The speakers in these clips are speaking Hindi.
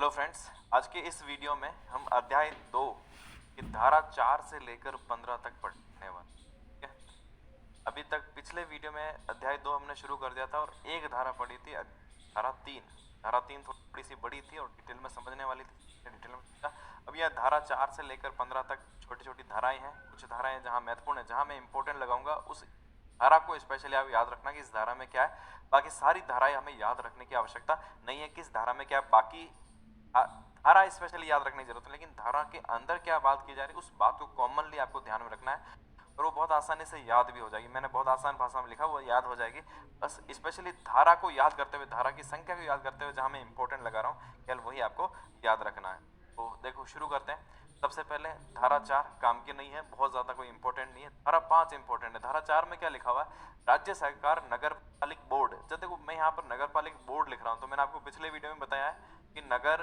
हेलो फ्रेंड्स, आज के इस वीडियो में हम अध्याय 2 की धारा 4 से लेकर 15 तक पढ़ने वाले हैं। ठीक है, अभी तक पिछले वीडियो में अध्याय 2 हमने शुरू कर दिया था और एक धारा पढ़ी थी, धारा 3 थोड़ी सी बड़ी थी और डिटेल में समझने वाली थी, डिटेल में। अब यह धारा 4 से लेकर 15 तक छोटी छोटी धाराएं हैं। कुछ धाराएं जहां महत्वपूर्ण है, जहां मैं इंपॉर्टेंट लगाऊंगा उस धारा को स्पेशली आप याद रखना कि इस धारा में क्या है। बाकी सारी धाराएं हमें याद रखने की आवश्यकता नहीं है किस धारा में क्या है। बाकी धारा स्पेशली याद रखने की जरूरत है, लेकिन धारा के अंदर क्या बात की जा रही है उस बात को कॉमनली आपको ध्यान में रखना है और वो बहुत आसानी से याद भी हो जाएगी। मैंने बहुत आसान भाषा में लिखा, वो याद हो जाएगी। बस स्पेशली धारा को याद करते हुए, धारा की संख्या को याद करते हुए जहां मैं इंपॉर्टेंट लगा रहा हूँ केवल वही आपको याद रखना है। तो देखो शुरू करते हैं। सबसे पहले धारा 4 काम की नहीं है, बहुत ज्यादा कोई इंपॉर्टेंट नहीं है। धारा 5 इंपॉर्टेंट है। धारा 4 में क्या लिखा हुआ है? राज्य सरकार नगर पालिक बोर्ड। जब देखो मैं यहाँ पर नगर पालिक बोर्ड लिख रहा हूँ तो मैंने आपको पिछले वीडियो में बताया है कि नगर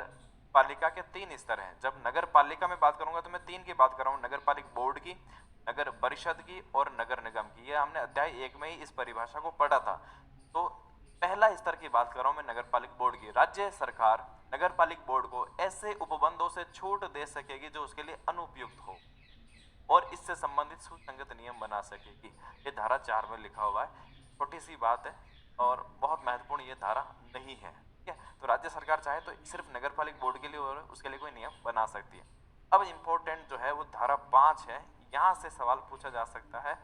पालिका के 3 स्तर हैं। जब नगर पालिका में बात करूंगा तो मैं 3 की बात कर रहा हूँ, नगर पालिक बोर्ड की, नगर परिषद की और नगर निगम की। ये हमने अध्याय 1 में ही इस परिभाषा को पढ़ा था। तो पहला स्तर की बात कर रहा हूं मैं नगर पालिक बोर्ड की। राज्य सरकार नगर पालिक बोर्ड को ऐसे उपबंधों से छूट दे सकेगी जो उसके लिए अनुपयुक्त हो और इससे संबंधित सुसंगत नियम बना सकेगी। ये धारा 4 में लिखा हुआ है। छोटी सी बात है और बहुत महत्वपूर्ण ये धारा नहीं है। ठीक है, तो राज्य सरकार चाहे तो सिर्फ नगर पालिक बोर्ड के लिए और उसके लिए कोई नियम बना सकती है। अब इंपॉर्टेंट जो है वो धारा 5 है। यहां से सवाल पूछा जा सकता है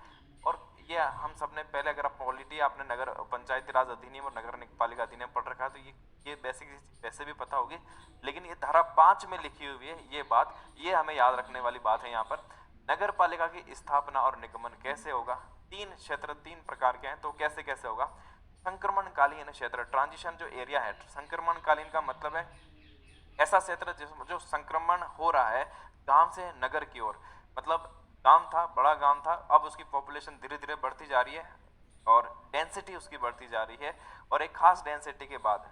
और ये हम सबने पहले, अगर आप पॉलिटी आपने नगर पंचायती राज अधिनियम और नगर पालिका अधिनियम पढ़ रखा है तो ये बेसिक वैसे भी पता होगी, लेकिन ये धारा 5 में लिखी हुई है ये बात, ये हमें याद रखने वाली बात है। यहाँ पर नगर पालिका की स्थापना और निगमन कैसे होगा? 3 क्षेत्र 3 प्रकार के हैं, तो कैसे कैसे होगा? संक्रमणकालीन क्षेत्र, ट्रांजिशन जो एरिया है, संक्रमणकालीन का मतलब है ऐसा क्षेत्र जो संक्रमण हो रहा है गांव से नगर की ओर। मतलब गांव था, बड़ा गांव था, अब उसकी पॉपुलेशन धीरे धीरे बढ़ती जा रही है और डेंसिटी उसकी बढ़ती जा रही है और एक खास डेंसिटी के बाद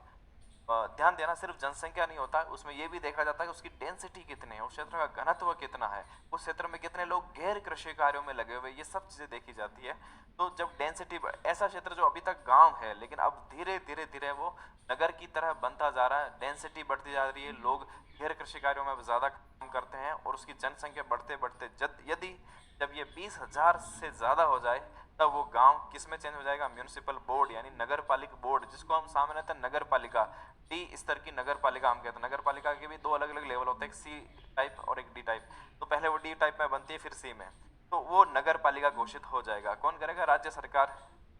ध्यान देना, सिर्फ जनसंख्या नहीं होता, उसमें यह भी देखा जाता है कि उसकी डेंसिटी कितनी है, उस क्षेत्र का घनत्व कितना है, उस क्षेत्र में कितने लोग गैर कृषि कार्यों में लगे हुए, ये सब चीजें देखी जाती है। तो जब डेंसिटी, ऐसा क्षेत्र जो अभी तक गांव है लेकिन अब धीरे धीरे धीरे वो नगर की तरह बनता जा रहा है, डेंसिटी बढ़ती जा रही है, लोग गैर कृषि कार्यों में ज्यादा काम करते हैं और उसकी जनसंख्या बढ़ते बढ़ते यदि जब ये 20,000 से ज्यादा हो जाए तब वो गांव किस में चेंज हो जाएगा? म्यूनिसिपल बोर्ड यानी नगर पालिक बोर्ड, जिसको हम सामान्यतः नगर पालिका, डी स्तर की नगर पालिका हम कहते हैं। नगर पालिका के भी 2 अलग अलग लेवल होते हैं, एक सी टाइप और एक डी टाइप। तो पहले वो डी टाइप में बनती है फिर सी में, तो वो नगर पालिका घोषित हो जाएगा। कौन करेगा? राज्य सरकार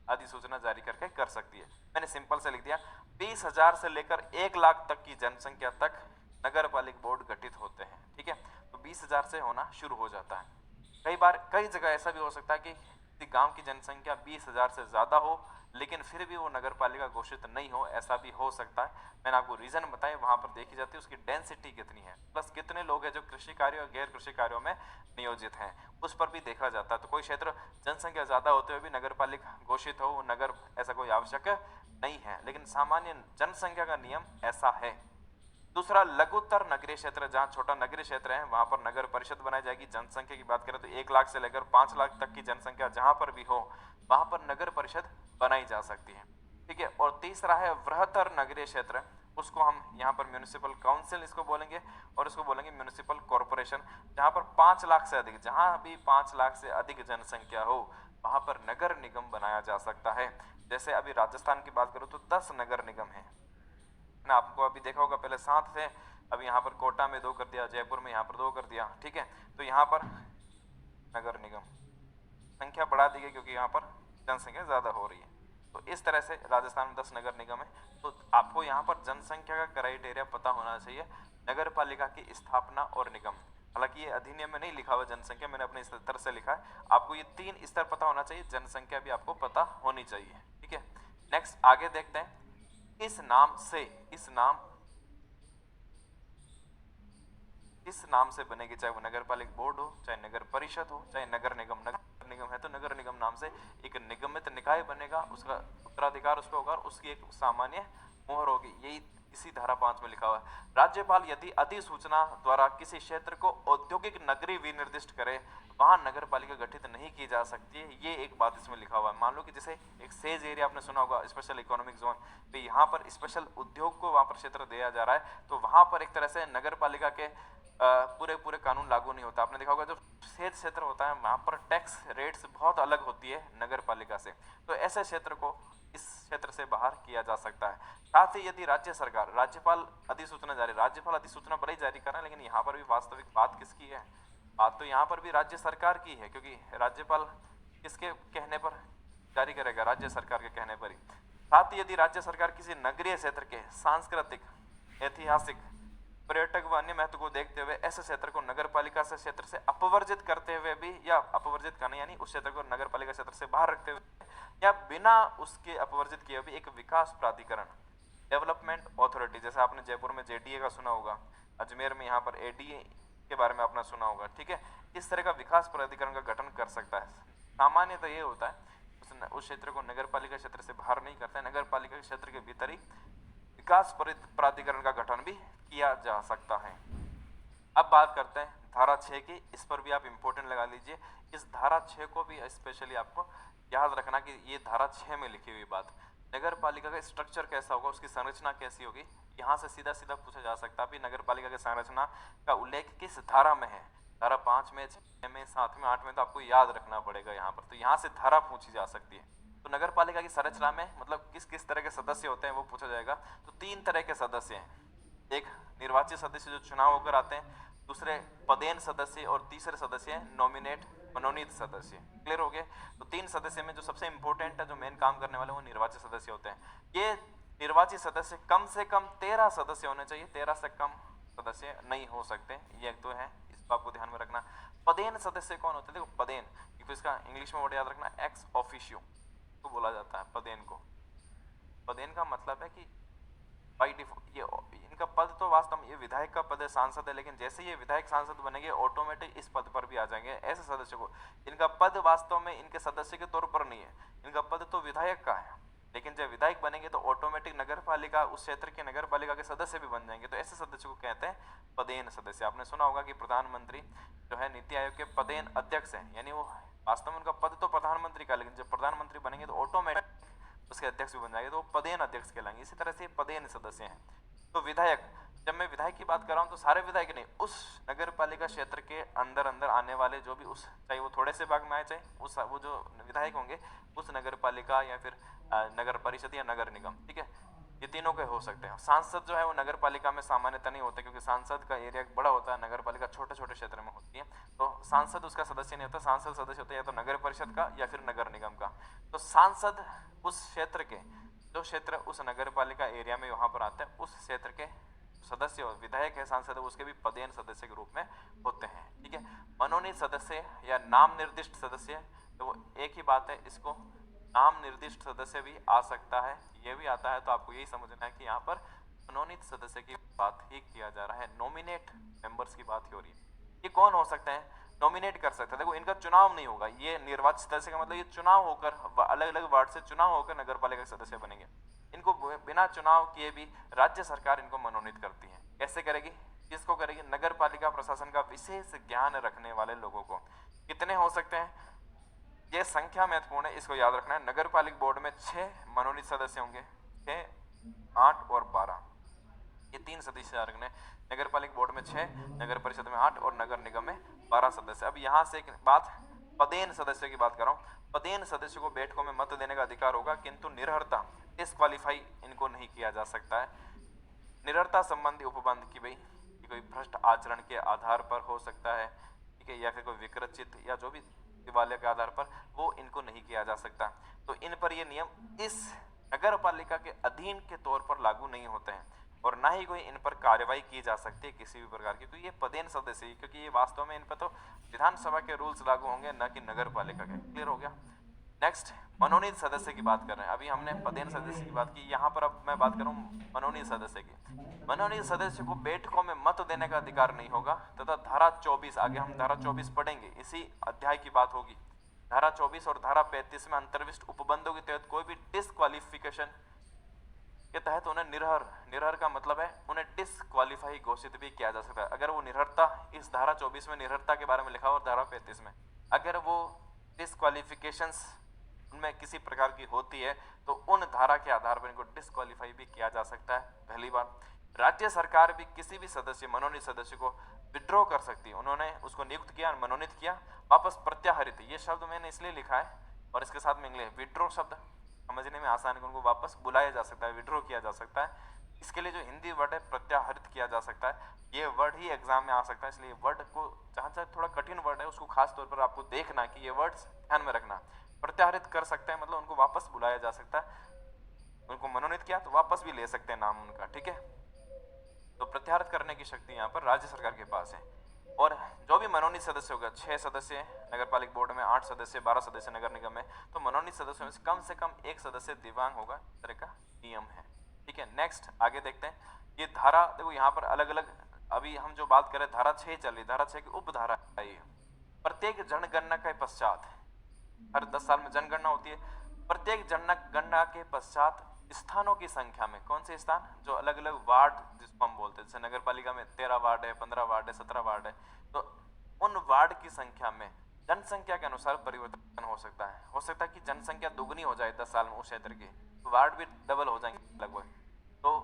अधिसूचना जारी करके कर सकती है। मैंने सिंपल से लिख दिया, 20,000 से लेकर 1 लाख तक की जनसंख्या तक नगर पालिक बोर्ड गठित होते हैं। ठीक है, तो 20,000 से होना शुरू हो जाता है। कई बार कई जगह ऐसा भी हो सकता है कि किसी गांव की जनसंख्या 20,000 से ज्यादा हो लेकिन फिर भी वो नगर पालिका घोषित नहीं हो, ऐसा भी हो सकता है। मैंने आपको रीजन बताया, वहां पर देखी जाती है उसकी डेंसिटी कितनी है, प्लस कितने लोग हैं जो कृषि कार्य और गैर कृषि कार्यों में नियोजित हैं, उस पर भी देखा जाता है। तो कोई क्षेत्र जनसंख्या ज्यादा होते हुए भी नगर पालिका घोषित हो, नगर, ऐसा कोई आवश्यक नहीं है, लेकिन सामान्य जनसंख्या का नियम ऐसा है। दूसरा, लघुत्तर नगरीय क्षेत्र, जहां छोटा नगरीय क्षेत्र है वहां पर नगर परिषद बनाई जाएगी। जनसंख्या की बात करें तो 1 लाख से लेकर 5 लाख तक की जनसंख्या जहां पर भी हो वहां पर नगर परिषद बनाई जा सकती है। ठीक है, और तीसरा है वृहत्तर नगरीय क्षेत्र, उसको हम यहाँ पर म्यूनिसिपल काउंसिल इसको बोलेंगे और इसको बोलेंगे म्यूनिसिपल कॉर्पोरेशन। जहां पर 5 लाख से अधिक, जहां भी 5 लाख से अधिक जनसंख्या हो वहां पर नगर निगम बनाया जा सकता है। जैसे अभी राजस्थान की बात करूं तो 10 नगर निगम है ना, आपको अभी देखा होगा पहले 7 थे, अभी यहाँ पर कोटा में 2 कर दिया, जयपुर में यहाँ पर 2 कर दिया। ठीक है, तो यहाँ पर नगर निगम संख्या बढ़ा दी गई क्योंकि यहाँ पर जनसंख्या ज्यादा हो रही है। तो इस तरह से राजस्थान में 10 नगर निगम है। तो आपको यहाँ पर जनसंख्या का क्राइटेरिया पता होना चाहिए नगर पालिका की स्थापना और निगम। हालांकि ये अधिनियम में नहीं लिखा हुआ जनसंख्या, मैंने अपने स्तर से लिखा है। आपको ये 3 स्तर पता होना चाहिए, जनसंख्या भी आपको पता होनी चाहिए। ठीक है, नेक्स्ट आगे देखते हैं। इस नाम से, इस नाम से बनेगी, चाहे वो नगर पालिक बोर्ड हो, चाहे नगर परिषद हो, चाहे नगर निगम। नगर निगम है तो नगर निगम नाम से एक निगमित निकाय बनेगा, उसका उत्तराधिकार उस पर होगा और उसकी एक सामान्य मोहर होगी। यही इसी धारा 5 में लिखा हुआ है, राज्यपाल यदि अधिसूचना द्वारा किसी क्षेत्र को औद्योगिक नगरी विनिर्दिष्ट करे, वहां नगर पालिका गठित नहीं की जा सकती है। ये एक बात इसमें लिखा हुआ है। मान लो कि जैसे एक सेज एरिया आपने सुना होगा, स्पेशल इकोनॉमिक जोन, तो यहाँ पर स्पेशल उद्योग को वहां पर क्षेत्र दिया जा रहा है, तो वहां पर एक तरह से नगर पालिका के पूरे पूरे कानून लागू नहीं होता। आपने देखा होगा जो सेज क्षेत्र होता है वहां पर टैक्स रेट्स बहुत अलग होती है नगर पालिका से, तो ऐसे क्षेत्र को इस क्षेत्र से बाहर किया जा सकता है। साथ ही यदि राज्य सरकार, राज्यपाल अधिसूचना जारी, राज्यपाल अधिसूचना भले ही जारी कर रहा है, लेकिन यहाँ पर भी वास्तविक बात किसकी है? बात तो यहाँ पर भी राज्य सरकार की है, क्योंकि राज्यपाल किसके कहने पर जारी करेगा? राज्य सरकार के कहने पर ही। साथ ही यदि राज्य सरकार किसी नगरीय क्षेत्र के सांस्कृतिक, ऐतिहासिक, पर्यटक व अन्य महत्व को देखते हुए ऐसे क्षेत्र को नगर पालिका से क्षेत्र से अपवर्जित करते हुए भी, या अपवर्जित करना यानी उस क्षेत्र को नगर पालिका क्षेत्र से बाहर रखते हुए या बिना उसके अपवर्जित किए भी एक विकास प्राधिकरण, डेवलपमेंट अथॉरिटी, जैसे आपने जयपुर में जेडीए का सुना होगा, अजमेर में यहाँ पर एडीए के बारे में आपने सुना होगा, ठीक है, इस तरह का विकास प्राधिकरण का गठन कर सकता है। सामान्यतः ये होता है उस क्षेत्र को नगर पालिका क्षेत्र से बाहर नहीं करता है, नगर पालिका के क्षेत्र के भीतर ही विकास प्राधिकरण का गठन भी किया जा सकता है। अब बात करते हैं धारा 6 की, इस पर भी आप इंपॉर्टेंट लगा लीजिए। इस धारा 6 को भी स्पेशली आपको याद रखना कि ये धारा 6 में लिखी हुई बात, नगर पालिका का स्ट्रक्चर कैसा होगा, उसकी संरचना कैसी होगी, यहाँ से सीधा सीधा पूछा जा सकता है भी नगर पालिका की संरचना का उल्लेख किस धारा में है। धारा 5 में, 6 में, 7 में, 8 में, तो आपको याद रखना पड़ेगा यहाँ पर, तो यहाँ से धारा पूछी जा सकती है। तो नगर पालिका की संरचना में मतलब किस किस तरह के सदस्य होते हैं वो पूछा जाएगा। तो 3 तरह के सदस्य हैं, एक निर्वाचित सदस्य जो चुनाव होकर आते हैं, दूसरे पदेन सदस्य, और तीसरे सदस्य हैं नॉमिनेट, मनोनीत सदस्य। क्लियर हो गए? तो 3 सदस्य में जो सबसे इंपॉर्टेंट है, जो मेन काम करने वाले, वो निर्वाचित सदस्य होते हैं। ये निर्वाचित सदस्य कम से कम 13 सदस्य होने चाहिए, 13 से कम सदस्य नहीं हो सकते, ये तो है, इसको आपको ध्यान में रखना। पदेन सदस्य कौन होते हैं? देखो पदेन, तो इसका इंग्लिश में वर्ड याद रखना, एक्स ऑफिशियो को बोला जाता है पदेन को। पदेन का मतलब है कि बाई डिफॉल्ट ये इनका पद तो वास्तव में ये विधायक का पद है, सांसद है, लेकिन जैसे ये विधायक सांसद बनेंगे ऑटोमेटिक इस पद पर भी आ जाएंगे ऐसे सदस्य को। इनका पद वास्तव में इनके सदस्य के तौर पर नहीं है, इनका पद तो विधायक का है, लेकिन जब विधायक बनेंगे तो ऑटोमेटिक नगर पालिका, उस क्षेत्र के नगर पालिका के सदस्य भी बन जाएंगे, तो ऐसे सदस्य को कहते हैं पदेन सदस्य। आपने सुना होगा कि प्रधानमंत्री जो है नीति आयोग के पदेन अध्यक्ष है, यानी वो वास्तव में उनका पद तो प्रधानमंत्री का, लेकिन जब प्रधानमंत्री बनेंगे तो ऑटोमेटिक उसके अध्यक्ष भी बन जाएंगे, तो वो पदेन अध्यक्ष कहलाएंगे। इसी तरह से पदेन सदस्य हैं। तो विधायक, जब मैं विधायक की बात कर रहा हूँ तो सारे विधायक नहीं, उस नगर पालिका क्षेत्र के अंदर अंदर आने वाले जो भी उस, चाहे वो थोड़े से भाग में आए, चाहे उस वो जो विधायक होंगे उस नगर पालिका या फिर नगर परिषद या नगर निगम, ठीक है, ये तीनों के हो सकते हैं। सांसद जो है वो नगर पालिका में सामान्यतः नहीं होते, क्योंकि सांसद का एरिया बड़ा होता है, नगर पालिका छोटे छोटे क्षेत्र में होती है, तो सांसद उसका सदस्य नहीं होता। सांसद सदस्य होता है या तो नगर परिषद का या फिर नगर निगम का। तो सांसद उस क्षेत्र के, जो क्षेत्र उस नगर पालिका एरिया में वहां पर आता है, उस क्षेत्र के सदस्य, विधायक है, सांसद है, उसके भी पदेन सदस्य के रूप में होते हैं, ठीक है। मनोनीत सदस्य या नाम निर्दिष्ट सदस्य, तो वो एक ही बात है, इसको नाम निर्दिष्ट सदस्य भी आ सकता है, ये भी आता है, तो आपको यही समझना है कि यहाँ पर मनोनीत सदस्य की बात ही किया जा रहा है, नॉमिनेट मेंबर्स की बात ही हो रही है। ये कौन हो सकते हैं? नॉमिनेट कर सकते हैं। देखो इनका चुनाव नहीं होगा, ये निर्वाचित सदस्य का मतलब ये चुनाव होकर, अलग अलग वार्ड से चुनाव होकर नगर पालिका के सदस्य बनेंगे। इनको बिना चुनाव किए भी राज्य सरकार इनको मनोनीत करती है। कैसे करेगी? किसको करेगी? नगर पालिका प्रशासन का विशेष ज्ञान रखने वाले लोगों को। कितने हो सकते हैं? ये संख्या महत्वपूर्ण है, इसको याद रखना है। नगर पालिका बोर्ड में 6 मनोनीत सदस्य होंगे, 6, 8 और 12, ये 3 सदस्य याद रखने। नगर पालिका बोर्ड में 6, नगर परिषद में 8 और नगर निगम में 12 सदस्य। अब यहाँ से एक बात, पदेन सदस्य की बात कर रहा हूँ। पदेन सदस्य को बैठकों में मत देने का अधिकार होगा, किंतु निरर्हता, डिस्क्वालीफाई इनको नहीं किया जा सकता है। निरर्हता संबंधी उपबंध की भाई कोई भ्रष्ट आचरण के आधार पर हो सकता है, ठीक है, या फिर कोई विकृत या जो भी दिवालिया के आधार पर, वो इनको नहीं किया जा सकता। तो इन पर ये नियम इस नगर पालिका के अधीन के तौर पर लागू नहीं होते हैं, और ना ही कोई इन पर कार्रवाई की जा सकती है किसी भी प्रकार की, क्योंकि ये पदेन सदस्य ही, क्योंकि ये वास्तव में इन पर तो विधानसभा के रूल्स लागू होंगे, न कि नगर पालिका के। क्लियर हो गया? नेक्स्ट, मनोनीत सदस्य की बात कर रहे हैं। अभी हमने पदेन सदस्य की बात की, यहाँ पर अब मैं बात करूँ मनोनीत सदस्य की। मनोनीत सदस्य को बैठकों में मत देने का अधिकार नहीं होगा, तथा धारा 24, आगे हम धारा 24 पढ़ेंगे, इसी अध्याय की बात होगी। धारा 24 और धारा 35 में अंतर्विष्ट उपबंधों के तहत कोई भी डिस्क्वालिफिकेशन के तहत उन्हें निरहर का मतलब है उन्हें डिसक्वालीफाई घोषित भी किया जा सकता है। अगर वो निरहरता, इस धारा 24 में निरहरता के बारे में लिखा हुआ और धारा 35 में अगर वो डिसक्वालिफिकेशंस उनमें किसी प्रकार की होती है तो उन धारा के आधार पर इनको डिसक्वालीफाई भी किया जा सकता है। पहली बात, राज्य सरकार भी किसी भी सदस्य, मनोनीत सदस्य को विड्रॉ कर सकती है। उन्होंने उसको नियुक्त किया, मनोनीत किया, वापस प्रत्याहरित, ये शब्द मैंने इसलिए लिखा है और इसके साथ में इंग्लिश विड्रॉ शब्द समझने में आसान है, उनको वापस बुलाया जा सकता है, विड्रॉ किया जा सकता है। इसके लिए जो हिंदी वर्ड है प्रत्याहरित किया जा सकता है, ये वर्ड ही एग्जाम में आ सकता है, इसलिए वर्ड को जहां जहां थोड़ा कठिन वर्ड है उसको खास तौर पर आपको देखना कि ये वर्ड्स ध्यान में रखना। प्रत्याहरित कर सकते हैं मतलब उनको वापस बुलाया जा सकता है, उनको मनोनीत किया तो वापस भी ले सकते हैं नाम उनका, ठीक है। तो प्रत्याहरित करने की शक्ति यहाँ पर राज्य सरकार के पास है। और जो भी मनोनीत सदस्य होगा, 6 सदस्य नगर पालिका बोर्ड में, 8 सदस्य, 12 सदस्य नगर निगम में, तो मनोनीत सदस्यों में से कम एक सदस्य दिव्यांग होगा, इस तरह का नियम है, ठीक है। नेक्स्ट आगे देखते हैं। ये धारा देखो यहाँ पर अलग अलग, अभी हम जो बात करें धारा 6 चल रही, धारा 6 की उपधारा है। प्रत्येक जनगणना के पश्चात, हर 10 साल में जनगणना होती है, प्रत्येक जनगणना के पश्चात स्थानों की संख्या में, कौन से स्थान, जो अलग अलग वार्ड जिसको हम बोलते हैं, जैसे नगर पालिका में 13 वार्ड है, 15 वार्ड है, 17 वार्ड है, तो उन वार्ड की संख्या में जनसंख्या के अनुसार परिवर्तन हो सकता है। हो सकता है कि जनसंख्या दुगनी हो जाए 10 साल में उस क्षेत्र की, तो वार्ड भी डबल हो जाएंगे लगभग, तो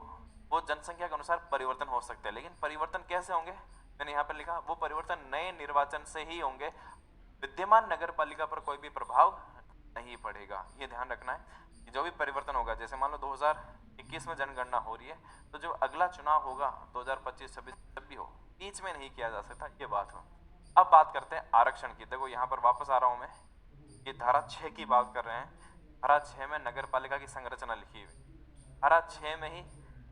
वो जनसंख्या के अनुसार परिवर्तन हो सकते हैं। लेकिन परिवर्तन कैसे होंगे, मैंने यहाँ पर लिखा, वो परिवर्तन नए निर्वाचन से ही होंगे, विद्यमान नगर पालिका पर कोई भी प्रभाव नहीं पड़ेगा। ये ध्यान रखना है कि जो भी परिवर्तन होगा, जैसे मान लो 2021 में जनगणना हो रही है, तो जो अगला चुनाव होगा 2025-26 जब भी हो, बीच में नहीं किया जा सकता, ये बात हो। अब बात करते हैं आरक्षण की। देखो यहाँ पर वापस आ रहा हूं मैं, ये धारा 6 की बात कर रहे हैं। धारा 6 में नगर पालिका की संरचना लिखी हुई, धारा 6 में ही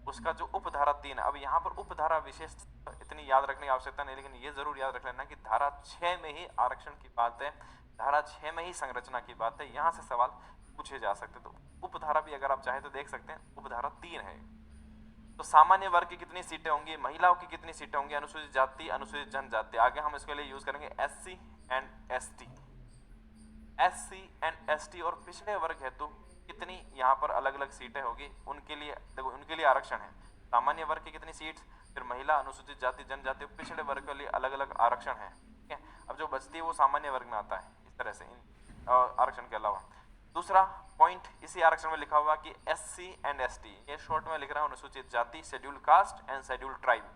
उसका जो उपधारा 3 है। अब यहाँ पर उपधारा विशेष इतनी याद रखने की आवश्यकता नहीं, लेकिन ये जरूर याद रख लेना कि धारा 6 में ही आरक्षण की बात है, धारा 6 में ही संरचना की बात है, यहां से सवाल पूछे जा सकते। तो उपधारा भी अगर आप चाहे तो देख सकते हैं, उपधारा 3 है। तो सामान्य वर्ग की कितनी सीटें होंगी, महिलाओं की कितनी सीटें होंगी, अनुसूचित जाति, अनुसूचित जनजाति, आगे हम इसके लिए यूज करेंगे SC and ST। SC and ST और पिछड़े वर्ग हेतु कितनी यहाँ पर अलग अलग सीटें होगी, उनके लिए देखो, उनके लिए आरक्षण है। सामान्य वर्ग की कितनी सीट, फिर महिला, अनुसूचित जाति, जनजाति, पिछड़े वर्ग के लिए अलग अलग आरक्षण है, ठीक है। अब जो बचती है वो सामान्य वर्ग में आता है, इस तरह से आरक्षण के अलावा। दूसरा पॉइंट इसी आरक्षण में लिखा हुआ कि SC एंड ST, ये शॉर्ट में लिख रहा हूं, अनुसूचित जाति, scheduled caste and scheduled tribe.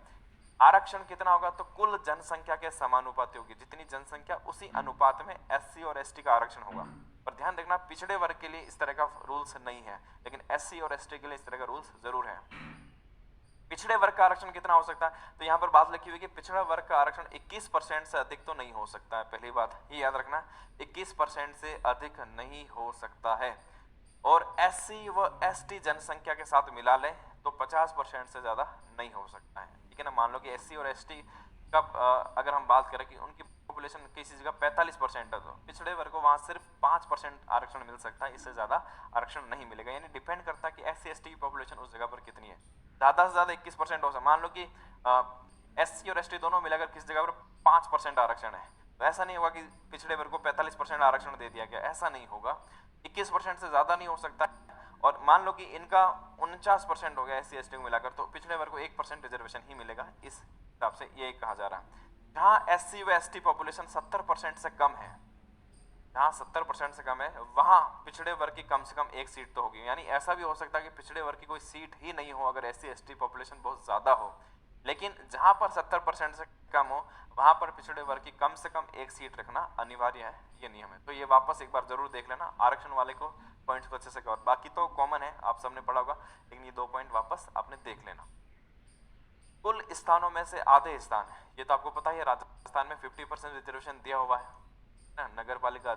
आरक्षण कितना होगा, तो कुल जनसंख्या के समानुपाती होगी, जितनी जनसंख्या उसी अनुपात में SC और ST का आरक्षण होगा। पर ध्यान रखना, पिछड़े वर्ग के लिए इस तरह का रूल्स नहीं है, लेकिन SC और ST के लिए इस तरह का रूल्स जरूर है। पिछड़े वर्ग का आरक्षण कितना हो सकता है, तो यहाँ पर बात लिखी हुई कि पिछड़ा वर्ग का आरक्षण 21% से अधिक तो नहीं हो सकता है, पहली बात ये याद रखना, 21% से अधिक नहीं हो सकता है। और SC व ST जनसंख्या के साथ मिला ले तो 50% से ज्यादा नहीं हो सकता है, ठीक है ना। मान लो कि SC और ST का अगर हम बात करें कि उनकी पॉपुलेशन किसी जगह 45% है, तो पिछड़े वर्ग को वहां सिर्फ 5% आरक्षण मिल सकता है, इससे ज्यादा आरक्षण नहीं मिलेगा। यानी डिपेंड करता है कि SC ST की पॉपुलेशन उस जगह पर कितनी है। ज्यादा से ज्यादा 21% हो सकता। मान लो कि SC और ST दोनों मिलाकर किसी जगह पर 5% आरक्षण है, तो ऐसा नहीं होगा कि पिछड़े वर्ग को 45% आरक्षण दे दिया गया, ऐसा नहीं होगा। 21% से ज्यादा नहीं हो सकता। और मान लो कि इनका 49% हो गया SC ST को मिलाकर, तो पिछड़े वर्ग को 1% रिजर्वेशन ही मिलेगा, इस हिसाब से ये कहा जा रहा है। जहां SC व ST पॉपुलेशन 70% से कम है, जहां 70% से कम है, वहां पिछड़े वर्ग की कम से कम एक सीट तो होगी। यानी ऐसा भी हो सकता है कि पिछड़े वर्ग की कोई सीट ही नहीं हो अगर SC ST पॉपुलेशन बहुत ज्यादा हो, लेकिन जहां पर 70% से कम हो वहां पर पिछड़े वर्ग की कम से कम एक सीट रखना अनिवार्य है, ये नियम है। तो ये वापस एक बार जरूर देख लेना, आरक्षण वाले को पॉइंट्स को अच्छे से कवर, बाकी तो कॉमन है, आप सबने पढ़ा होगा, लेकिन ये 2 पॉइंट वापस आपने देख लेना। कुल स्थानों में से आधे स्थान, ये तो आपको पता ही है, राजस्थान में 50% रिजर्वेशन दिया हुआ है ना। नगर पालिका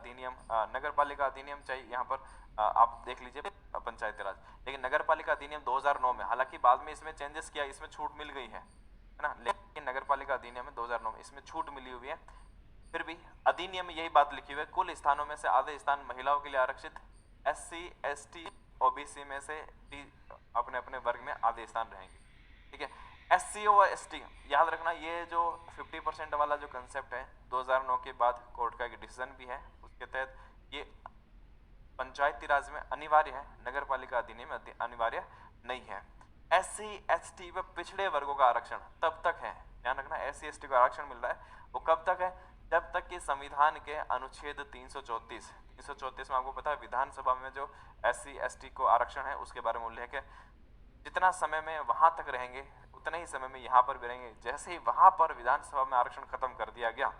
अधिनियम चाहिए यहाँ पर आप देख लीजिए पंचायती राज, लेकिन नगर पालिका अधिनियम 2009 में, हालांकि बाद में इसमें चेंजेस किया, इसमें छूट मिल गई है ना, लेकिन नगर पालिका अधिनियम में 2009 में इसमें छूट मिली हुई है। फिर भी अधिनियम में यही बात लिखी हुई है, कुल स्थानों में से आधे स्थान महिलाओं के लिए आरक्षित, SC ST OBC में से भी अपने अपने वर्ग में आधे स्थान रहेंगे, ठीक है। SC और ST याद रखना, ये जो 50% वाला जो कंसेप्ट है 2009 के बाद कोर्ट का एक डिसीजन भी है, उसके तहत ये पंचायती राज में अनिवार्य है, नगर पालिका अधिनियम में अनिवार्य नहीं है। SC ST व पिछड़े वर्गों का आरक्षण तब तक है, ध्यान रखना, SC ST को आरक्षण मिल रहा है वो कब तक है, जब तक कि संविधान के अनुच्छेद 334 में आपको पता है विधानसभा में जो SC ST को आरक्षण है उसके बारे में उल्लेख है, जितना समय में वहां तक रहेंगे उतने ही समय में यहाँ पर भी रहेंगे। जैसे ही वहां पर विधानसभा में आरक्षण खत्म कर दिया गया,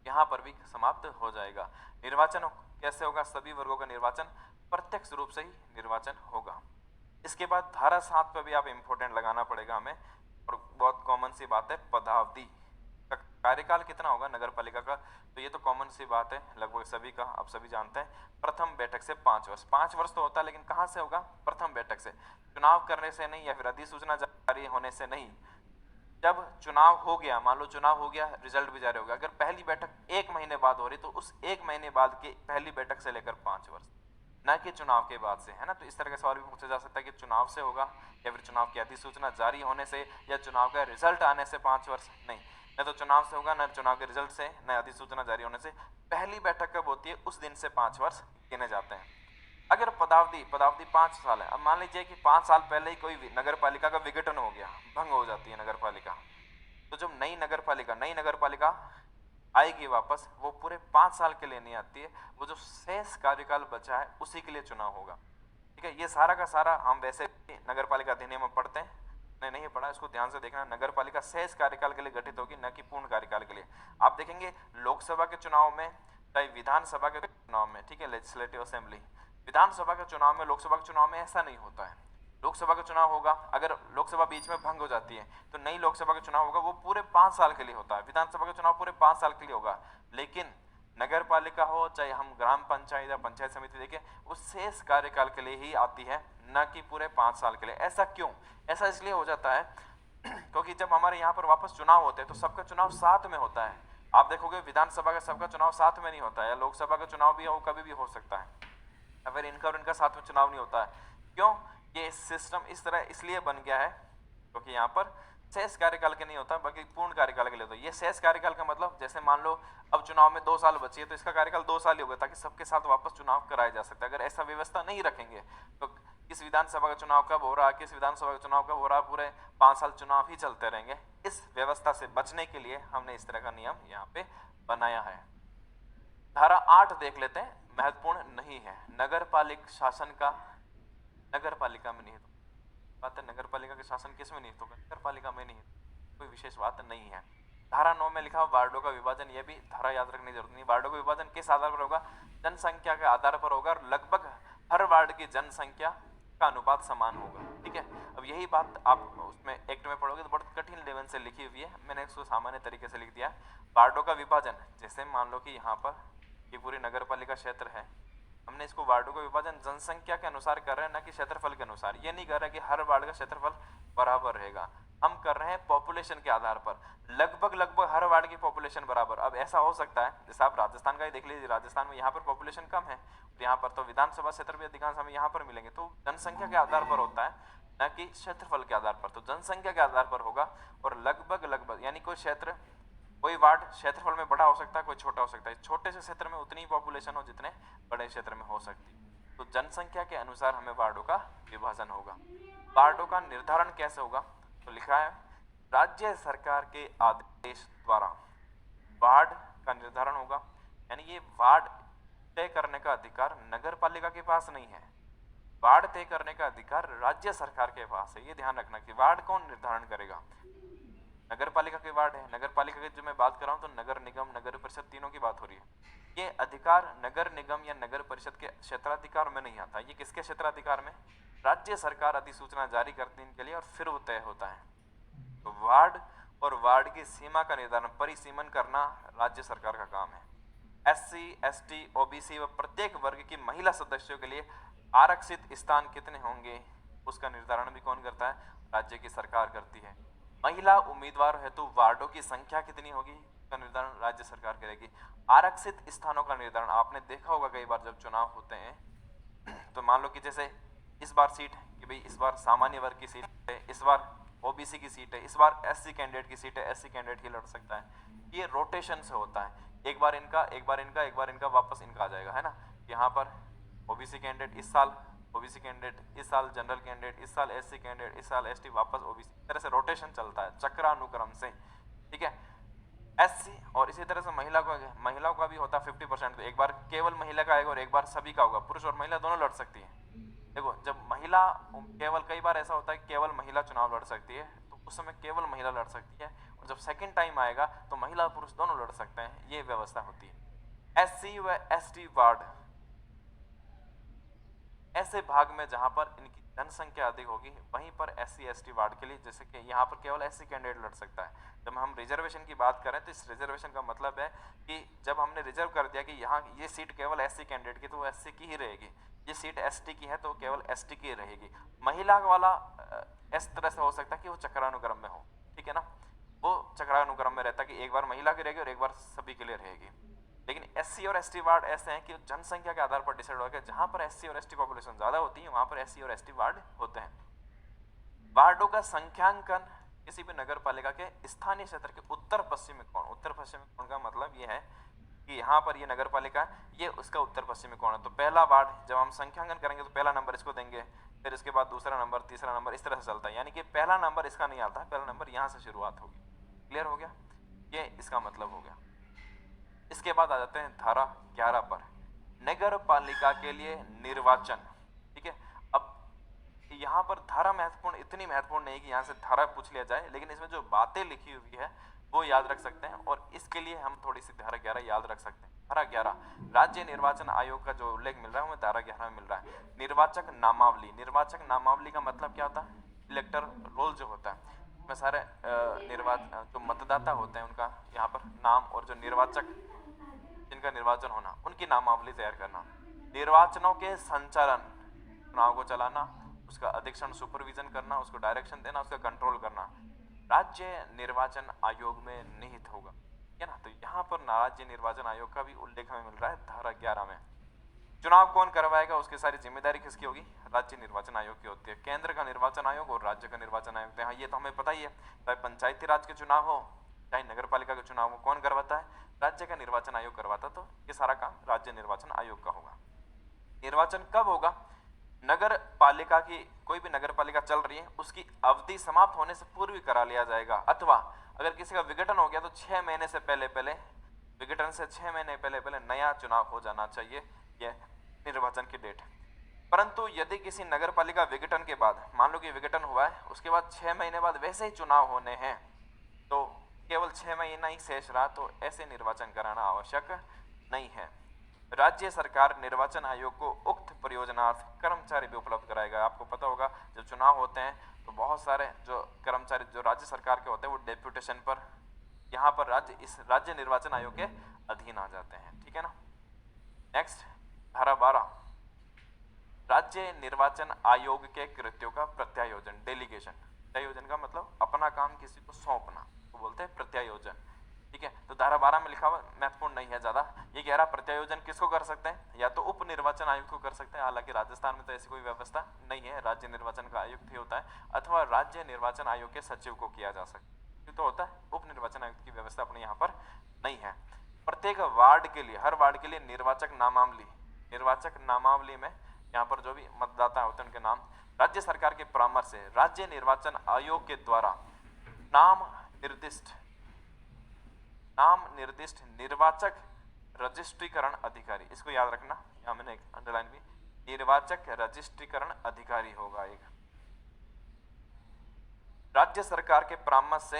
यहाँ पर भी समाप्त हो जाएगा। निर्वाचन कैसे होगा, सभी वर्गों का निर्वाचन प्रत्यक्ष रूप से ही निर्वाचन होगा। इसके बाद धारा 7 पे भी आप इंपोर्टेंट लगाना पड़ेगा हमें, और बहुत कॉमन सी बात है पदावधि का कार्यकाल कितना होगा नगर पालिका का, तो ये तो कॉमन सी बात है लगभग सभी का, आप सभी जानते हैं। प्रथम बैठक से 5 वर्ष, 5 वर्ष तो होता है लेकिन कहाँ से होगा, प्रथम बैठक से, चुनाव करने से नहीं या फिर अधिसूचना जारी होने से नहीं। जब चुनाव हो गया, मान लो चुनाव हो गया, रिजल्ट भी जारी हो गया, अगर पहली बैठक 1 महीने बाद हो रही तो उस 1 महीने बाद की पहली बैठक से लेकर 5 वर्ष, न कि चुनाव के बाद से, है ना। तो इस तरह का सवाल भी पूछा जा सकता है कि चुनाव से होगा या फिर चुनाव की अधिसूचना जारी होने से या चुनाव का रिजल्ट आने से 5 वर्ष, नहीं, न तो चुनाव से होगा, न चुनाव के रिजल्ट से, न अधिसूचना जारी होने से। पहली बैठक कब होती है, उस दिन से 5 वर्ष गिने जाते हैं। अगर पदावधि 5 साल है, अब मान लीजिए कि 5 साल पहले ही कोई नगर पालिका का विघटन हो गया, भंग हो जाती है नगर पालिका, तो जब नई नगर पालिका आएगी वापस, वो पूरे 5 साल के लिए नहीं आती है, वो जो शेष कार्यकाल बचा है उसी के लिए चुनाव होगा, ठीक है। ये सारा का सारा हम वैसे नगर पालिका अधिनियम में पढ़ते हैं, नहीं पढ़ा, इसको ध्यान से देखना। नगर पालिका शेष कार्यकाल के लिए गठित होगी, न कि पूर्ण कार्यकाल के लिए। आप देखेंगे लोकसभा के चुनाव में, चाहे विधानसभा के चुनाव में, ठीक है, लेजिस्लेटिव असेंबली, विधानसभा के चुनाव में, लोकसभा के चुनाव में ऐसा नहीं होता है। लोकसभा का चुनाव होगा, अगर लोकसभा बीच में भंग हो जाती है तो नई लोकसभा का चुनाव होगा, वो पूरे 5 साल के लिए होता है। विधानसभा का चुनाव पूरे 5 साल के लिए होगा, लेकिन नगर पालिका हो चाहे हम ग्राम पंचायत या पंचायत समिति देखें, वो शेष कार्यकाल के लिए ही आती है, न कि पूरे 5 साल के लिए। ऐसा क्यों, ऐसा इसलिए हो जाता है क्योंकि जब हमारे यहाँ पर वापस चुनाव होते हैं तो सबका चुनाव साथ में होता है। आप देखोगे विधानसभा का सबका चुनाव साथ में नहीं होता है, या लोकसभा का चुनाव भी हो कभी भी हो सकता है, अगर इनका और इनका साथ में चुनाव नहीं होता है। क्यों, ये सिस्टम इस तरह इसलिए बन गया है क्योंकि यहाँ पर शेष कार्यकाल के नहीं होता बल्कि पूर्ण कार्यकाल के लिए होता है। ये शेष कार्यकाल का मतलब, जैसे मान लो अब चुनाव में 2 साल बची है तो इसका कार्यकाल 2 साल ही होगा, ताकि सबके साथ वापस चुनाव कराया जा सकता है। अगर ऐसा व्यवस्था नहीं रखेंगे तो किस विधानसभा का चुनाव कब हो रहा है, किस विधानसभा का चुनाव कब हो रहा है, पूरे 5 साल चुनाव ही चलते रहेंगे। इस व्यवस्था से बचने के लिए हमने इस तरह का नियम यहाँ पे बनाया है। धारा 8 देख लेते हैं, महत्वपूर्ण नहीं है। नगर पालिक शासन का नगर पालिका में निहित बात है, नगर पालिका के शासन किस में निहित होगा, नगर पालिका में निहित, कोई विशेष बात नहीं है। धारा 9 में लिखा वार्डों का विभाजन, यह भी धारा याद रखने की जरूरत नहीं। वार्डों का विभाजन किस आधार पर होगा, जनसंख्या के आधार पर होगा, और लगभग हर वार्ड की जनसंख्या का अनुपात समान होगा, ठीक है। अब यही बात आप उसमें एक्ट में पढ़ोगे तो बहुत कठिन लेवल से लिखी हुई है, मैंने इसको सामान्य तरीके से लिख दिया। वार्डों का विभाजन, जैसे मान लो कि यहाँ पर ये पूरी नगर पालिका क्षेत्र है, हमने इसको वार्डों का विभाजन जनसंख्या के अनुसार कर रहे हैं, ना कि क्षेत्रफल के अनुसार। ये नहीं कर रहे कि हर वार्ड का क्षेत्रफल बराबर रहेगा, हम कर रहे हैं पॉपुलेशन के आधार पर, लगभग हर वार्ड की पॉपुलेशन बराबर। अब ऐसा हो सकता है, जैसे आप राजस्थान का ही देख लीजिए, राजस्थान में यहाँ पर पॉपुलेशन कम है, यहाँ पर तो विधानसभा क्षेत्र भी अधिकांश हमें यहाँ पर मिलेंगे, तो जनसंख्या के आधार पर होता है, न कि क्षेत्रफल के आधार पर। तो जनसंख्या के आधार पर होगा, और लगभग यानी कोई क्षेत्र, कोई वार्ड क्षेत्रफल में बड़ा हो सकता है, कोई छोटा हो सकता है। छोटे से क्षेत्र में उतनी ही पॉपुलेशन हो जितने बड़े क्षेत्र में हो सकती है। तो जनसंख्या के अनुसार हमें वार्डों का विभाजन होगा। वार्डों का निर्धारण कैसे होगा, तो लिखा है राज्य सरकार के आदेश द्वारा वार्ड का निर्धारण होगा, यानी ये वार्ड तय करने का अधिकार नगर पालिका के पास नहीं है, वार्ड तय करने का अधिकार राज्य सरकार के पास है। ये ध्यान रखना कि वार्ड कौन निर्धारण करेगा, नगर पालिका के वार्ड है। नगर पालिका की जो मैं बात कर रहा हूँ तो नगर निगम, नगर परिषद तीनों की बात हो रही है। ये अधिकार नगर निगम या नगर परिषद के क्षेत्राधिकार में नहीं आता, ये किसके क्षेत्राधिकार में, राज्य सरकार अधिसूचना जारी करती है इनके लिए, और फिर वो तय होता है। तो वार्ड और वार्ड की सीमा का निर्धारण, परिसीमन करना राज्य सरकार का काम है। SC, ST, OBC व प्रत्येक वर्ग की महिला सदस्यों के लिए आरक्षित स्थान कितने होंगे, उसका निर्धारण भी कौन करता है, राज्य की सरकार करती है। महिला उम्मीदवार हेतु वार्डों की संख्या कितनी होगी, का निर्धारण राज्य सरकार करेगी। आरक्षित स्थानों का निर्धारण आपने देखा होगा कई बार जब चुनाव होते हैं, तो मान लो कि जैसे इस बार सीट कि भाई इस बार सामान्य वर्ग की सीट है, इस बार OBC की सीट है, इस बार SC कैंडिडेट की सीट है, SC कैंडिडेट ही लड़ सकता है। ये रोटेशन से होता है, एक बार इनका, एक बार इनका, एक बार इनका, वापस इनका आ जाएगा, है ना। यहाँ पर OBC कैंडिडेट इस साल ओबीसी कैंडिडेट, इस साल जनरल कैंडिडेट, इस साल एससी कैंडिडेट, इस साल एसटी, वापस ओबीसी, इस तरह से रोटेशन चलता है चक्रानुक्रम से, ठीक है। एससी और इसी तरह से महिलाओं का भी होता है 50%, तो एक बार केवल महिला का आएगा और एक बार सभी का होगा, पुरुष और महिला दोनों लड़ सकती है। देखो जब महिला केवल, कई बार ऐसा होता है केवल महिला चुनाव लड़ सकती है, तो उस समय केवल महिला लड़ सकती है, और जब सेकंड टाइम आएगा तो महिला और पुरुष दोनों लड़ सकते हैं, ये व्यवस्था होती है। एससी व एसटी वार्ड ऐसे भाग में जहां पर इनकी जनसंख्या अधिक होगी, वहीं पर एससी एसटी वार्ड के लिए, जैसे कि यहाँ पर केवल एससी कैंडिडेट लड़ सकता है। जब हम रिजर्वेशन की बात करें तो इस रिजर्वेशन का मतलब है कि जब हमने रिजर्व कर दिया कि यहाँ ये सीट केवल एससी कैंडिडेट की, तो वो एससी की ही रहेगी, ये सीट एसटी की है तो केवल एसटी की रहेगी। महिला वाला इस तरह से हो सकता है कि वो चक्रानुक्रम में हो, ठीक है ना, वो चक्रानुक्रम में रहता है कि एक बार महिला की रहेगी और एक बार सभी के लिए रहेगी। लेकिन एससी और एसटी वार्ड ऐसे हैं कि जनसंख्या के आधार पर डिसाइड होगा, जहां पर एससी और एसटी पॉपुलेशन ज्यादा होती है वहां पर एससी और एसटी वार्ड होते हैं। वार्डों का संख्यांकन किसी भी नगर पालिका के स्थानीय क्षेत्र के उत्तर पश्चिमी कोण, उत्तर पश्चिमी कोण का मतलब ये है कि यहाँ पर ये नगर पालिका, ये उसका उत्तर पश्चिमी कोण है, तो पहला वार्ड जब हम संख्यांकन करेंगे तो पहला नंबर इसको देंगे, फिर इसके बाद दूसरा नंबर, तीसरा नंबर, इस तरह से चलता है, यानी कि पहला नंबर इसका नहीं आता, पहला नंबर यहाँ से शुरुआत होगी। क्लियर हो गया, ये इसका मतलब हो गया। इसके बाद आ जाते हैं धारा 11 पर, नगर पालिका के लिए निर्वाचन, ठीक है। अब यहाँ पर धारा महत्वपूर्ण, इतनी महत्वपूर्ण नहीं कि यहाँ से धारा पूछ लिया जाए, लेकिन इसमें जो बातें लिखी हुई है वो याद रख सकते हैं, और इसके लिए हम थोड़ी सी धारा 11 याद रख सकते हैं। धारा 11 राज्य निर्वाचन आयोग का जो उल्लेख मिल रहा है वो धारा 11 में मिल रहा है। निर्वाचक नामावली, निर्वाचक नामावली का मतलब क्या होता है, इलेक्टर रोल जो होता है, में सारे जो मतदाता होते हैं उनका यहाँ पर नाम, और जो निर्वाचक जिनका निर्वाचन होना उनकी नामावली तैयार करना। निर्वाचनों के संचालन, चुनाव को चलाना, उसका अधीक्षण सुपरविजन करना, उसको डायरेक्शन देना, उसका कंट्रोल करना राज्य निर्वाचन आयोग में निहित होगा, है ना। तो यहाँ पर राज्य निर्वाचन आयोग का भी उल्लेख हमें मिल रहा है धारा 11 में। चुनाव कौन करवाएगा, उसकी सारी जिम्मेदारी किसकी होगी, राज्य निर्वाचन आयोग की होती है। केंद्र का निर्वाचन आयोग और राज्य का निर्वाचन आयोग, हाँ ये तो हमें पता ही है, चाहे पंचायती राज के चुनाव हो चाहे नगर पालिका के चुनाव हो, कौन करवाता है, राज्य का निर्वाचन आयोग करवाता, तो ये सारा काम राज्य निर्वाचन आयोग का होगा। निर्वाचन कब होगा, नगर पालिका की, कोई भी नगर पालिका चल रही है उसकी अवधि समाप्त होने से पूर्व ही करा लिया जाएगा, अथवा अगर किसी का विघटन हो गया तो 6 महीने से पहले, विघटन से 6 महीने पहले नया चुनाव हो जाना चाहिए, यह निर्वाचन की डेट। परंतु यदि किसी नगर पालिका विघटन के बाद, मान लो कि विघटन हुआ है, उसके बाद 6 महीने बाद वैसे ही चुनाव होने हैं, तो केवल 6 महीना ही शेष रहा, तो ऐसे निर्वाचन कराना आवश्यक नहीं है। राज्य सरकार निर्वाचन आयोग को उक्त परियोजनार्थ कर्मचारी भी उपलब्ध कराएगा। आपको पता होगा जब चुनाव होते हैं तो बहुत सारे जो कर्मचारी जो राज्य सरकार के होते हैं वो डेप्यूटेशन पर यहाँ पर इस राज्य निर्वाचन आयोग के अधीन आ जाते हैं, ठीक है ना। नेक्स्ट धारा 12, राज्य निर्वाचन आयोग के कृत्यों का प्रत्यायोजन, डेलीगेशन। प्रत्यायोजन का मतलब अपना काम किसी को सौंपना, तो बोलते हैं प्रत्यायोजन, ठीक है। तो धारा 12 में लिखा हुआ, महत्वपूर्ण नहीं है ज्यादा, ये कह रहा प्रत्यायोजन किसको कर सकते हैं, या तो उप निर्वाचन आयुक्त को कर सकते हैं, हालांकि राजस्थान में तो ऐसी कोई व्यवस्था नहीं है, राज्य निर्वाचन का आयुक्त ही होता है, अथवा राज्य निर्वाचन आयोग के सचिव को किया जा सकता है, तो होता है, उप निर्वाचन आयुक्त की व्यवस्था अपने यहाँ पर नहीं है। प्रत्येक वार्ड के लिए, हर वार्ड के लिए निर्वाचक नामावली, निर्वाचक नामावली में यहाँ पर जो भी मतदाता होते हैं उनके नाम राज्य सरकार के परामर्श से राज्य निर्वाचन आयोग के द्वारा नाम निर्दिष्ट निर्वाचक रजिस्ट्रीकरण अधिकारी, इसको याद रखना, यहां मैंने एक अंडरलाइन भी, निर्वाचक रजिस्ट्रीकरण अधिकारी होगा एक, राज्य सरकार के परामर्श से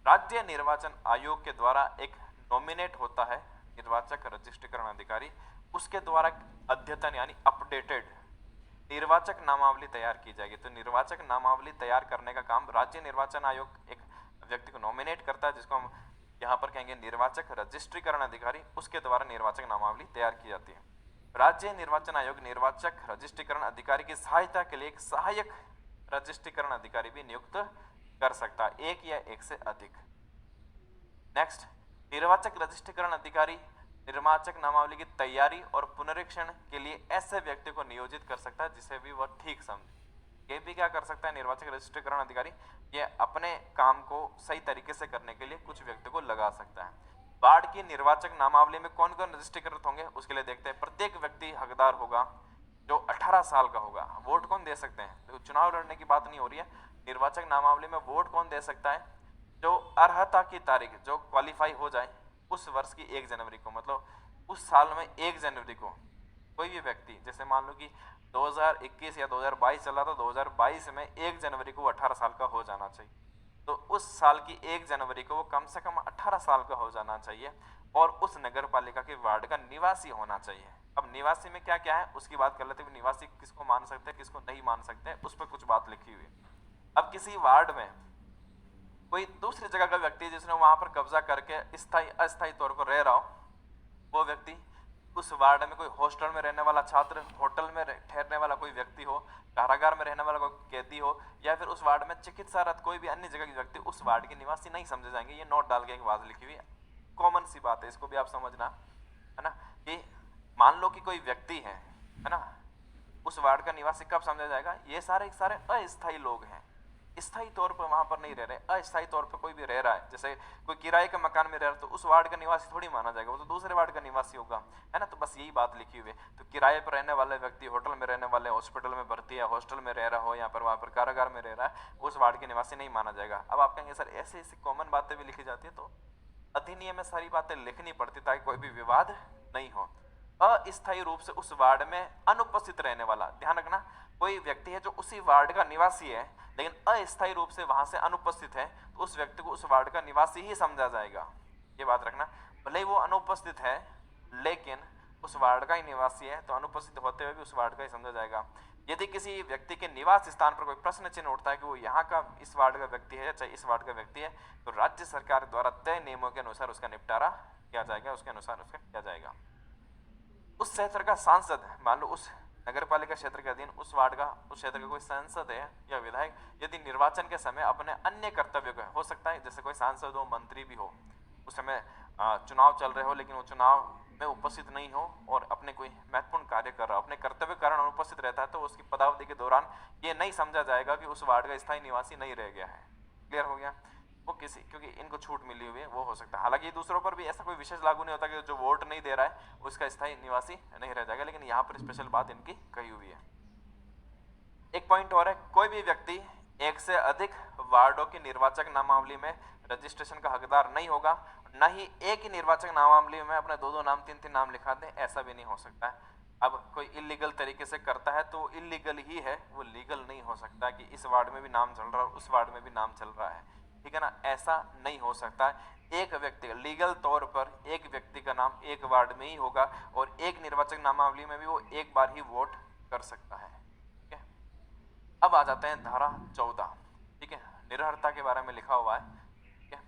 राज्य निर्वाचन आयोग के द्वारा एक नॉमिनेट होता है निर्वाचक रजिस्ट्रीकरण अधिकारी, उसके द्वारा अद्यतन यानी अपडेटेड निर्वाचक नामावली तैयार की जाएगी। तो निर्वाचक नामावली तैयार करने का काम राज्य निर्वाचन आयोग एक व्यक्ति को नॉमिनेट करता है, जिसको हम यहाँ पर कहेंगे निर्वाचक रजिस्ट्रीकरण अधिकारी, उसके द्वारा निर्वाचक नामावली तैयार की जाती है। राज्य निर्वाचन आयोग निर्वाचक रजिस्ट्रीकरण अधिकारी की सहायता के लिए एक सहायक रजिस्ट्रीकरण अधिकारी भी नियुक्त कर सकता है, एक या एक से अधिक। नेक्स्ट, निर्वाचक रजिस्ट्रीकरण अधिकारी निर्वाचक नामावली की तैयारी और पुनरीक्षण के लिए ऐसे व्यक्ति को नियोजित कर सकता है जिसे भी वह ठीक समझे। ये भी क्या कर सकता है निर्वाचक रजिस्ट्रीकरण अधिकारी, ये अपने काम को सही तरीके से करने के लिए कुछ व्यक्ति को लगा सकता है। वार्ड की निर्वाचक नामावली में कौन कौन रजिस्ट्रीकृत होंगे उसके लिए देखते हैं। प्रत्येक व्यक्ति हकदार होगा जो 18 साल का होगा। वोट कौन दे सकते हैं? तो चुनाव लड़ने की बात नहीं हो रही है, निर्वाचक नामावली में वोट कौन दे सकता है? जो अर्हता की तारीख, जो क्वालिफाई हो जाए उस वर्ष की 1 जनवरी को, मतलब उस साल में 1 जनवरी को कोई भी व्यक्ति, जैसे मान लो कि 2021 या 2022 चला तो 2022 में 1 जनवरी को वो 18 साल का हो जाना चाहिए। तो उस साल की 1 जनवरी को वो कम से कम 18 साल का हो जाना चाहिए और उस नगर पालिका के वार्ड का निवासी होना चाहिए। अब निवासी में क्या क्या है उसकी बात कर लेते हैं। निवासी किसको मान सकते हैं, किसको नहीं मान सकते हैं, उस पर कुछ बात लिखी हुई है। अब किसी वार्ड में कोई दूसरी जगह का व्यक्ति जिसने वहां पर कब्जा करके स्थायी अस्थायी तौर पर रह रहा हो, वो व्यक्ति उस वार्ड में कोई हॉस्टल में रहने वाला छात्र, होटल में ठहरने वाला कोई व्यक्ति हो, कारागार में रहने वाला कोई कैदी हो, या फिर उस वार्ड में चिकित्सारत कोई भी अन्य जगह के व्यक्ति उस वार्ड के निवासी नहीं समझे जाएंगे। ये नोट डाल के एक बात लिखी हुई है, कॉमन सी बात है, इसको भी आप समझना, है ना। कि मान लो कि कोई व्यक्ति है ना, उस वार्ड का निवासी कब समझा जाएगा? ये सारे अस्थायी लोग हैं, स्थायी तौर पर वहां पर नहीं रह रहे, अस्थायी तौर पर कोई भी रह रहा है, जैसे कोई किराए के मकान में रह रहा है तो उस वार्ड का निवासी थोड़ी माना जाएगा, वो तो दूसरे वार्ड का निवासी होगा, है ना। तो बस यही बात लिखी हुई है। तो किराए पर रहने वाले व्यक्ति, होटल में रहने वाले, हॉस्पिटल में भर्ती है, हॉस्टल में रह रहा हो, यहाँ पर वहां पर कारागार में रह रहा है, उस वार्ड के निवासी नहीं माना जाएगा। अब आप कहेंगे सर ऐसे ऐसी कॉमन बातें भी लिखी जाती है, तो अधिनियम में सारी बातें लिखनी पड़ती ताकि कोई भी विवाद नहीं हो। अस्थायी रूप से उस वार्ड में अनुपस्थित रहने वाला, ध्यान रखना, कोई व्यक्ति है जो उसी वार्ड का निवासी है लेकिन अस्थायी रूप से वहां से अनुपस्थित है, तो उस व्यक्ति को उस वार्ड का निवासी ही समझा जाएगा। ये बात रखना, भले ही वो अनुपस्थित है लेकिन उस वार्ड का ही निवासी है, तो अनुपस्थित होते हुए भी उस वार्ड का ही समझा जाएगा। यदि किसी व्यक्ति के निवास स्थान पर कोई प्रश्न चिन्ह उठता है कि वो यहाँ का इस वार्ड का व्यक्ति है या चाहे इस वार्ड का व्यक्ति है, तो राज्य सरकार द्वारा तय नियमों के अनुसार उसका निपटारा किया जाएगा, उसके अनुसार उसका किया जाएगा। उस क्षेत्र का सांसद, मान लो उस नगर पालिका क्षेत्र के अधीन उस वार्ड का, उस क्षेत्र का कोई सांसद है या विधायक, यदि निर्वाचन के समय अपने अन्य कर्तव्य को, हो सकता है जैसे कोई सांसद हो, मंत्री भी हो, उस समय चुनाव चल रहे हो लेकिन वो चुनाव में उपस्थित नहीं हो और अपने कोई महत्वपूर्ण कार्य कर रहा हो, अपने कर्तव्य के कारण अनुपस्थित रहता है, तो उसकी पदावधि के दौरान ये नहीं समझा जाएगा कि उस वार्ड का स्थायी निवासी नहीं रह गया है। क्लियर हो गया? वो किसी, क्योंकि इनको छूट मिली हुई है, वो हो सकता है। हालांकि दूसरों पर भी ऐसा कोई विशेष लागू नहीं होता कि जो वोट नहीं दे रहा है उसका स्थायी निवासी नहीं रह जाएगा, लेकिन यहाँ पर स्पेशल बात इनकी कही हुई है। एक पॉइंट और है, कोई भी व्यक्ति एक से अधिक वार्डों की निर्वाचक नामावली में रजिस्ट्रेशन का हकदार नहीं होगा, न ही एक ही निर्वाचक नामावली में अपने दो नाम, तीन नाम लिखा दे, ऐसा भी नहीं हो सकता है। अब कोई इलीगल तरीके से करता है तो इलीगल ही है, वो लीगल नहीं हो सकता कि इस वार्ड में भी नाम चल रहा है और उस वार्ड में भी नाम चल रहा है, ठीक है ना, ऐसा नहीं हो सकता है। एक व्यक्ति, लीगल तौर पर एक व्यक्ति का नाम एक वार्ड में ही होगा और एक निर्वाचक नामावली में भी वो एक बार ही वोट कर सकता है, ठीक है। अब आ जाते हैं धारा 14, ठीक है, निरर्हता के बारे में लिखा हुआ है, ठीक है।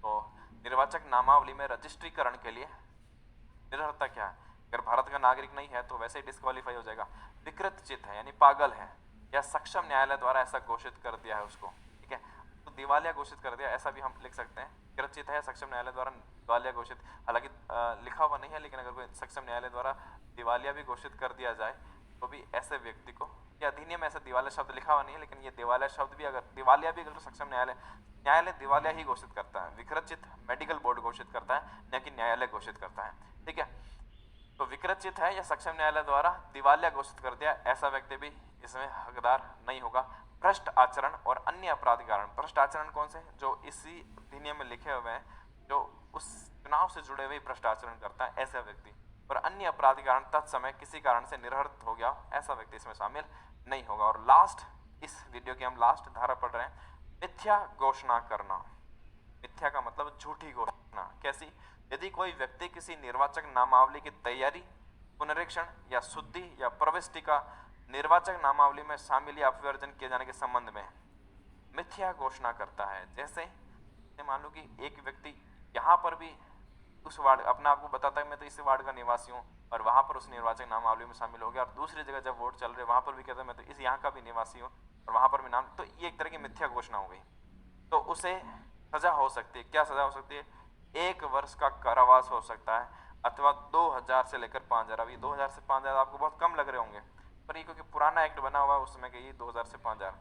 तो निर्वाचक नामावली में रजिस्ट्रीकरण के लिए निरर्हता क्या है? अगर भारत का नागरिक नहीं है तो वैसे ही डिस्क्वालीफाई हो जाएगा। विकृत चित्त है यानी पागल है, या सक्षम न्यायालय द्वारा ऐसा घोषित कर दिया है उसको, ठीक है, तो दिवालिया घोषित कर दिया, ऐसा भी हम लिख सकते हैं। विकृत चित्त है, सक्षम न्यायालय द्वारा दिवालिया घोषित, हालांकि लिखा हुआ नहीं है, लेकिन अगर कोई सक्षम न्यायालय द्वारा दिवालिया भी घोषित कर दिया जाए तो भी ऐसे व्यक्ति को, या अधिनियम ऐसा दिवालिया शब्द लिखा हुआ नहीं है, लेकिन ये दिवालिया शब्द भी, अगर दिवालिया भी अगर सक्षम न्यायालय दिवालिया ही घोषित करता है। विकृत चित्त मेडिकल बोर्ड घोषित करता है, न कि न्यायालय घोषित करता है, ठीक है। तो विकृत चित्त है या सक्षम न्यायालय द्वारा दिवालिया घोषित कर दिया, ऐसा व्यक्ति भी इसमें हकदार नहीं होगा। भ्रष्ट आचरण और अन्य अपराध कारण, भ्रष्ट आचरण कौन से? जो इसी अधिनियम में लिखे हुए हैं, जो उस चुनाव से जुड़े हुए भ्रष्ट आचरण करता है ऐसा व्यक्ति, और अन्य अपराध कारण तत्समय किसी कारण से निरर्हत हो गया, ऐसा व्यक्ति इसमें शामिल नहीं होगा। और लास्ट, इस वीडियो की हम लास्ट धारा पढ़ रहे हैं, मिथ्या घोषणा करना। मिथ्या का मतलब झूठी घोषणा। कैसी? यदि कोई व्यक्ति किसी निर्वाचक नामावली की तैयारी, पुनरीक्षण या शुद्धि या प्रविष्टि का निर्वाचक नामावली में शामिल या अपवर्जन किए जाने के संबंध में मिथ्या घोषणा करता है, जैसे मान लो कि एक व्यक्ति यहाँ पर भी उस वार्ड, अपना आपको बताता है मैं तो इस वार्ड का निवासी हूँ, और वहां पर उस निर्वाचक नामावली में शामिल हो गया, और दूसरी जगह जब वोट चल रहे वहां पर भी कहता है मैं तो इस यहाँ का भी निवासी हूँ और वहां पर भी नाम, तो ये एक तरह की मिथ्या घोषणा हो गई, तो उसे सजा हो सकती है। क्या सजा हो सकती है? 1 वर्ष का कारावास हो सकता है, अथवा 2000 से लेकर 5000। अभी 2000 से 5000 आपको बहुत कम लग रहे होंगे, पर ये क्योंकि पुराना एक्ट बना हुआ है उस समय के, ये 2000 से 5000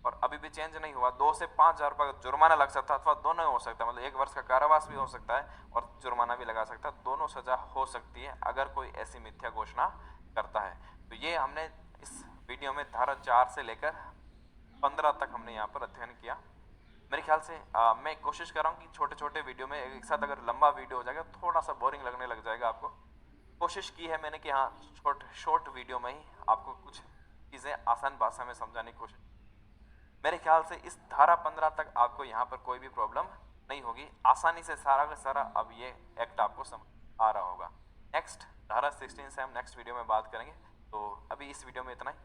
और अभी भी चेंज नहीं हुआ, 2 से 5000 रुपये का जुर्माना लग सकता है, अथवा दोनों हो सकता है, मतलब 1 वर्ष का कारावास भी हो सकता है और जुर्माना भी लगा सकता है, दोनों सजा हो सकती है अगर कोई ऐसी मिथ्या घोषणा करता है। तो ये हमने इस वीडियो में धारा 4 से लेकर 15 तक हमने यहाँ पर अध्ययन किया। मेरे ख्याल से मैं कोशिश कर रहा हूँ कि छोटे छोटे वीडियो में एक साथ, अगर लंबा वीडियो हो जाएगा थोड़ा सा बोरिंग लगने लग जाएगा आपको। कोशिश की है मैंने कि हाँ, शॉर्ट वीडियो में ही आपको कुछ चीज़ें आसान भाषा में समझाने की कोशिश। मेरे ख्याल से इस धारा 15 तक आपको यहाँ पर कोई भी प्रॉब्लम नहीं होगी, आसानी से सारा का सारा अब ये एक्ट आपको समझ आ रहा होगा। नेक्स्ट धारा 16 से हम नेक्स्ट वीडियो में बात करेंगे। तो अभी इस वीडियो में इतना ही।